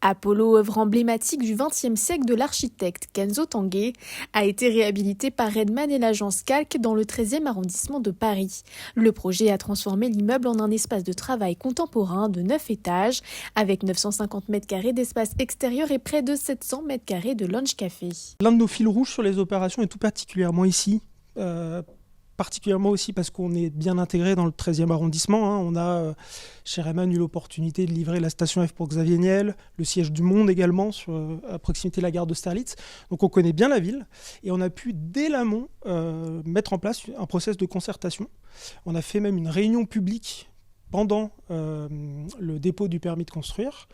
Apollo, œuvre emblématique du XXe siècle de l'architecte Kenzo Tange, a été réhabilité par Redman et l'agence Calque dans le 13e arrondissement de Paris. Le projet a transformé l'immeuble en un espace de travail contemporain de 9 étages, avec 950 m² d'espace extérieur et près de 700 m² de lounge café. L'un de nos fils rouges sur les opérations est tout particulièrement ici. Particulièrement aussi parce qu'on est bien intégré dans le 13e arrondissement. On a, chez Redman, eu l'opportunité de livrer la station F pour Xavier Niel, le siège du Monde également, à proximité de la gare d'Austerlitz. Donc on connaît bien la ville et on a pu, dès l'amont, mettre en place un process de concertation. On a fait même une réunion publique pendant le dépôt du permis de construire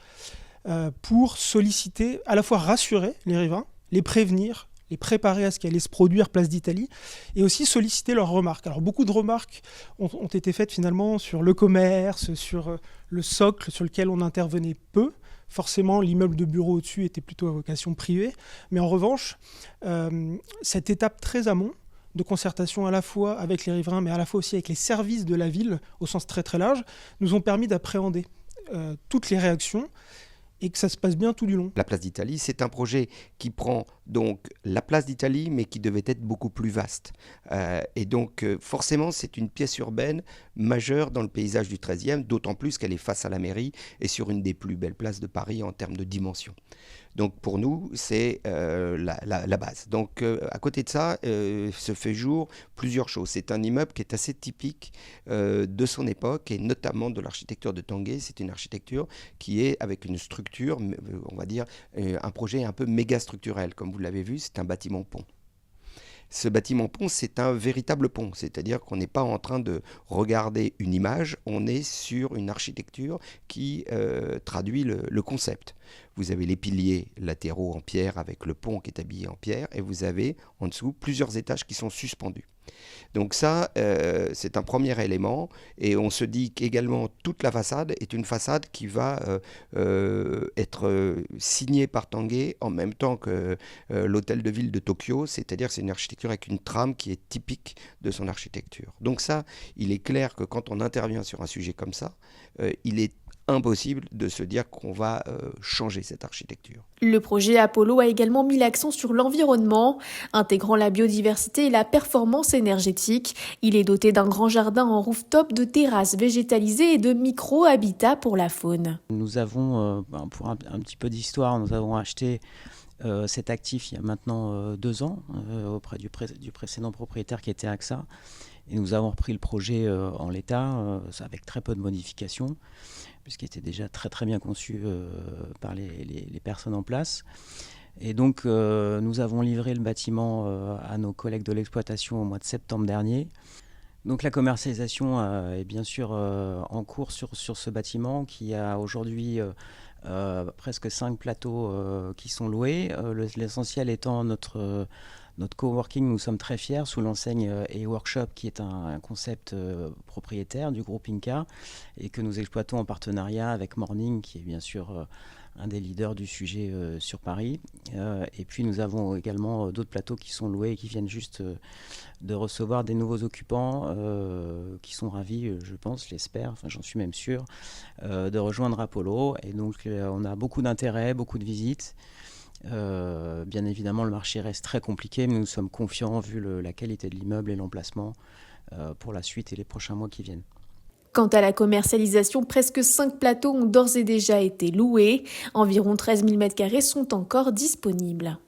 pour solliciter, à la fois rassurer les riverains, les prévenir, les préparer à ce qui allait se produire place d'Italie, et aussi solliciter leurs remarques. Alors beaucoup de remarques ont été faites finalement sur le commerce, sur le socle sur lequel on intervenait peu. Forcément, l'immeuble de bureau au-dessus était plutôt à vocation privée. Mais en revanche, cette étape très amont, de concertation à la fois avec les riverains, mais à la fois aussi avec les services de la ville, au sens très très large, nous ont permis d'appréhender toutes les réactions, et que ça se passe bien tout du long. La place d'Italie, c'est un projet qui prend donc la place d'Italie, mais qui devait être beaucoup plus vaste. Et donc, forcément, c'est une pièce urbaine majeure dans le paysage du 13e, d'autant plus qu'elle est face à la mairie et sur une des plus belles places de Paris en termes de dimension. Donc, pour nous, c'est la base. Donc, à côté de ça, se fait jour plusieurs choses. C'est un immeuble qui est assez typique de son époque et notamment de l'architecture de Tange. C'est une architecture qui est avec une structure, on va dire, un projet un peu méga structurel. Comme vous l'avez vu, c'est un bâtiment-pont. Ce bâtiment-pont, c'est un véritable pont, c'est-à-dire qu'on n'est pas en train de regarder une image, on est sur une architecture qui traduit le concept. Vous avez les piliers latéraux en pierre avec le pont qui est habillé en pierre et vous avez en dessous plusieurs étages qui sont suspendus. Donc ça, c'est un premier élément et on se dit qu'également toute la façade est une façade qui va être signée par Tange en même temps que l'hôtel de ville de Tokyo, c'est-à-dire que c'est une architecture avec une trame qui est typique de son architecture. Donc ça, il est clair que quand on intervient sur un sujet comme ça, il est impossible de se dire qu'on va changer cette architecture. Le projet Apollo a également mis l'accent sur l'environnement, intégrant la biodiversité et la performance énergétique. Il est doté d'un grand jardin en rooftop, de terrasses végétalisées et de micro-habitats pour la faune. Nous avons, pour un petit peu d'histoire, nous avons acheté cet actif il y a maintenant 2 ans auprès du précédent propriétaire qui était AXA. Et nous avons repris le projet en l'état avec très peu de modifications, puisqu'il était déjà très très bien conçu par les personnes en place. Et donc nous avons livré le bâtiment à nos collègues de l'exploitation au mois de septembre dernier. Donc la commercialisation est bien sûr en cours sur ce bâtiment qui a aujourd'hui presque 5 plateaux qui sont loués. L'essentiel étant notre coworking. Nous sommes très fiers sous l'enseigne e-workshop qui est un concept propriétaire du groupe Inca et que nous exploitons en partenariat avec Morning qui est bien sûr un des leaders du sujet sur Paris. Et puis nous avons également d'autres plateaux qui sont loués et qui viennent juste de recevoir des nouveaux occupants qui sont ravis, je pense, j'espère, enfin j'en suis même sûr, de rejoindre Apollo. Et donc on a beaucoup d'intérêt, beaucoup de visites. Bien évidemment, le marché reste très compliqué, mais nous sommes confiants vu la qualité de l'immeuble et l'emplacement pour la suite et les prochains mois qui viennent. Quant à la commercialisation, presque 5 plateaux ont d'ores et déjà été loués. Environ 13 000 m² sont encore disponibles.